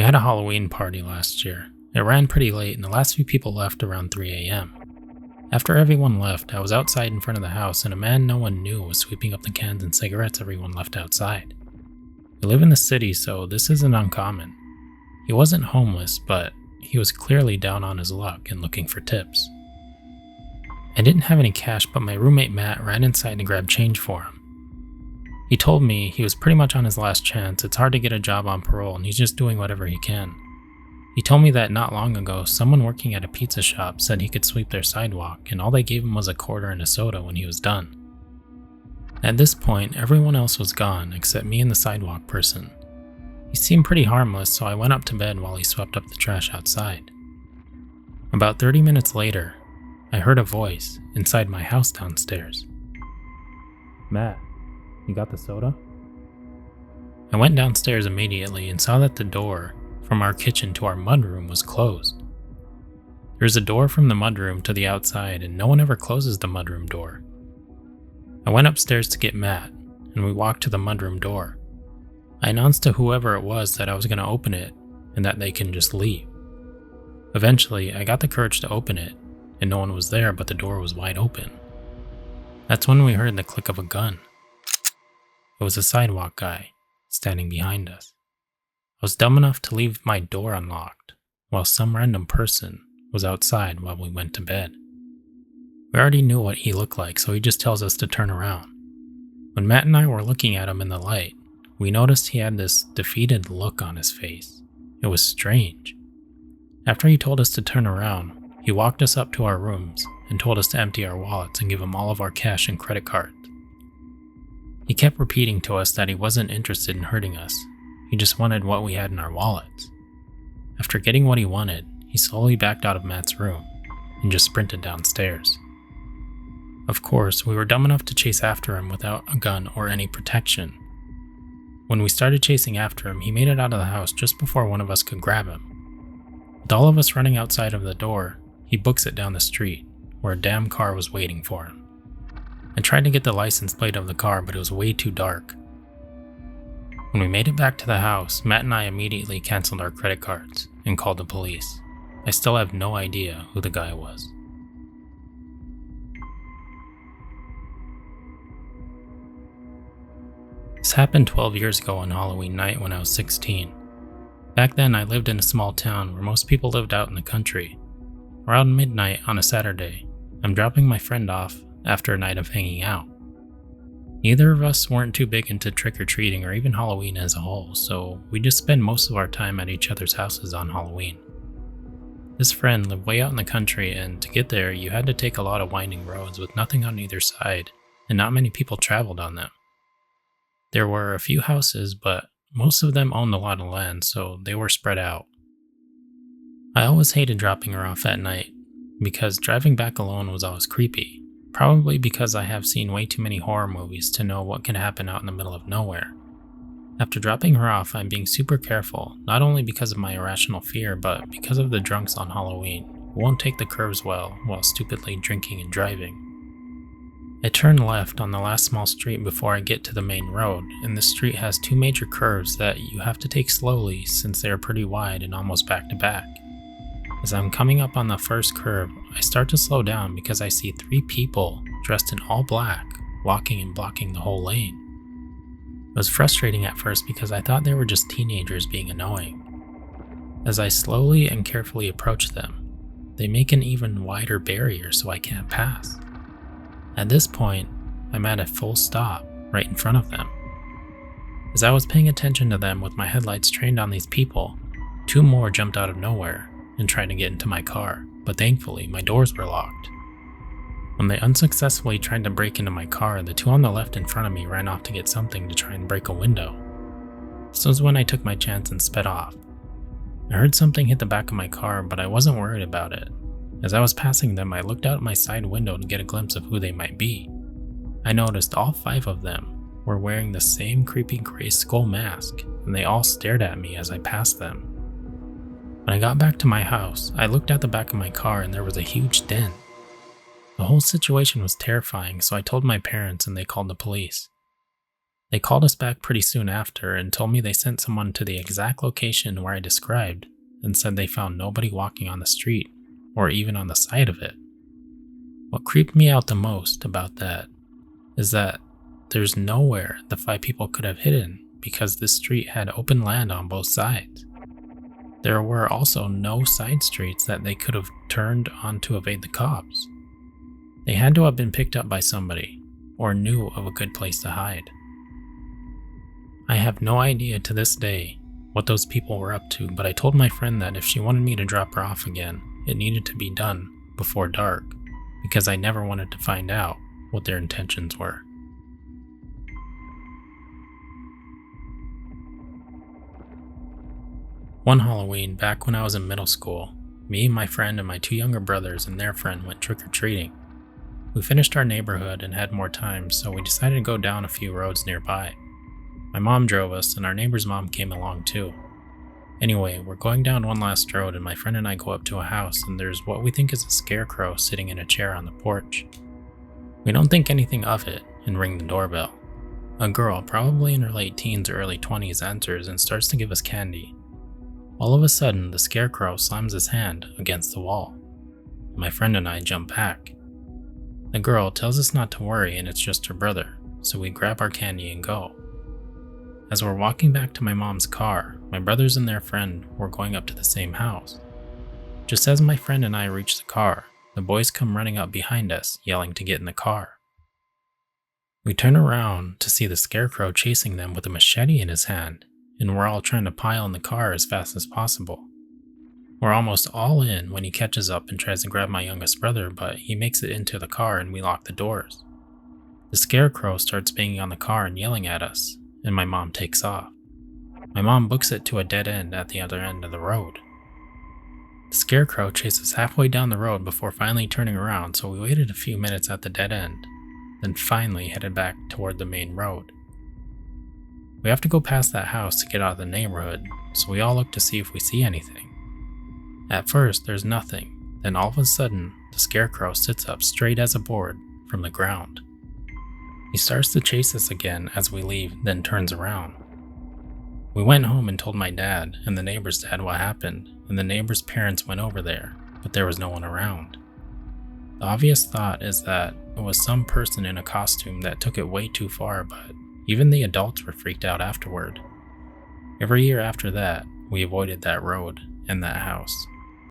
had a Halloween party last year. It ran pretty late and the last few people left around 3 a.m. After everyone left, I was outside in front of the house and a man no one knew was sweeping up the cans and cigarettes everyone left outside. We live in the city, so this isn't uncommon. He wasn't homeless, but he was clearly down on his luck and looking for tips. I didn't have any cash, but my roommate Matt ran inside to grab change for him. He told me he was pretty much on his last chance. It's hard to get a job on parole and he's just doing whatever he can. He told me that not long ago, someone working at a pizza shop said he could sweep their sidewalk and all they gave him was a quarter and a soda when he was done. At this point, everyone else was gone except me and the sidewalk person. He seemed pretty harmless, so I went up to bed while he swept up the trash outside. About 30 minutes later, I heard a voice inside my house downstairs. "Matt, you got the soda?" I went downstairs immediately and saw that the door from our kitchen to our mudroom was closed. There's a door from the mudroom to the outside and no one ever closes the mudroom door. I went upstairs to get Matt and we walked to the mudroom door. I announced to whoever it was that I was going to open it and that they can just leave. Eventually, I got the courage to open it and no one was there, but the door was wide open. That's when we heard the click of a gun. It was a sidewalk guy standing behind us. I was dumb enough to leave my door unlocked, while some random person was outside while we went to bed. We already knew what he looked like, so he just tells us to turn around. When Matt and I were looking at him in the light, we noticed he had this defeated look on his face. It was strange. After he told us to turn around, he walked us up to our rooms and told us to empty our wallets and give him all of our cash and credit cards. He kept repeating to us that he wasn't interested in hurting us. He just wanted what we had in our wallets. After getting what he wanted, he slowly backed out of Matt's room and just sprinted downstairs. Of course, we were dumb enough to chase after him without a gun or any protection. When we started chasing after him, he made it out of the house just before one of us could grab him. With all of us running outside of the door, he books it down the street, where a damn car was waiting for him. I tried to get the license plate of the car, but it was way too dark. When we made it back to the house, Matt and I immediately canceled our credit cards and called the police. I still have no idea who the guy was. This happened 12 years ago on Halloween night when I was 16. Back then I lived in a small town where most people lived out in the country. Around midnight on a Saturday, I'm dropping my friend off after a night of hanging out. Neither of us weren't too big into trick-or-treating or even Halloween as a whole, so we just spend most of our time at each other's houses on Halloween. This friend lived way out in the country, and to get there you had to take a lot of winding roads with nothing on either side, and not many people traveled on them. There were a few houses, but most of them owned a lot of land, so they were spread out. I always hated dropping her off at night, because driving back alone was always creepy. Probably because I have seen way too many horror movies to know what can happen out in the middle of nowhere. After dropping her off, I'm being super careful, not only because of my irrational fear, but because of the drunks on Halloween who won't take the curves well while stupidly drinking and driving. I turn left on the last small street before I get to the main road, and this street has two major curves that you have to take slowly since they are pretty wide and almost back to back. As I'm coming up on the first curve, I start to slow down because I see three people dressed in all black walking and blocking the whole lane. It was frustrating at first because I thought they were just teenagers being annoying. As I slowly and carefully approach them, they make an even wider barrier so I can't pass. At this point, I'm at a full stop right in front of them. As I was paying attention to them with my headlights trained on these people, two more jumped out of nowhere and tried to get into my car, but thankfully my doors were locked. When they unsuccessfully tried to break into my car, the two on the left in front of me ran off to get something to try and break a window. This was when I took my chance and sped off. I heard something hit the back of my car, but I wasn't worried about it. As I was passing them, I looked out my side window to get a glimpse of who they might be. I noticed all 5 of them were wearing the same creepy gray skull mask, and they all stared at me as I passed them. When I got back to my house, I looked at the back of my car and there was a huge dent. The whole situation was terrifying, so I told my parents and they called the police. They called us back pretty soon after and told me they sent someone to the exact location where I described and said they found nobody walking on the street or even on the side of it. What creeped me out the most about that is that there's nowhere the 5 people could have hidden because this street had open land on both sides. There were also no side streets that they could have turned on to evade the cops. They had to have been picked up by somebody or knew of a good place to hide. I have no idea to this day what those people were up to, but I told my friend that if she wanted me to drop her off again, it needed to be done before dark because I never wanted to find out what their intentions were. One Halloween, back when I was in middle school, me, my friend, and my 2 younger brothers and their friend went trick-or-treating. We finished our neighborhood and had more time, so we decided to go down a few roads nearby. My mom drove us, and our neighbor's mom came along too. Anyway, we're going down one last road, and my friend and I go up to a house, and there's what we think is a scarecrow sitting in a chair on the porch. We don't think anything of it and ring the doorbell. A girl, probably in her late teens or early 20s, enters and starts to give us candy. All of a sudden, the scarecrow slams his hand against the wall. My friend and I jump back. The girl tells us not to worry and it's just her brother, so we grab our candy and go. As we're walking back to my mom's car, my brothers and their friend were going up to the same house. Just as my friend and I reach the car, the boys come running up behind us, yelling to get in the car. We turn around to see the scarecrow chasing them with a machete in his hand, and we're all trying to pile in the car as fast as possible. We're almost all in when he catches up and tries to grab my youngest brother, but he makes it into the car and we lock the doors. The scarecrow starts banging on the car and yelling at us, and my mom takes off. My mom books it to a dead end at the other end of the road. The scarecrow chases halfway down the road before finally turning around, so we waited a few minutes at the dead end, then finally headed back toward the main road. We have to go past that house to get out of the neighborhood, so we all look to see if we see anything. At first, there's nothing, then all of a sudden, the scarecrow sits up straight as a board from the ground. He starts to chase us again as we leave, then turns around. We went home and told my dad and the neighbor's dad what happened, and the neighbor's parents went over there, but there was no one around. The obvious thought is that it was some person in a costume that took it way too far, but even the adults were freaked out afterward. Every year after that, we avoided that road and that house.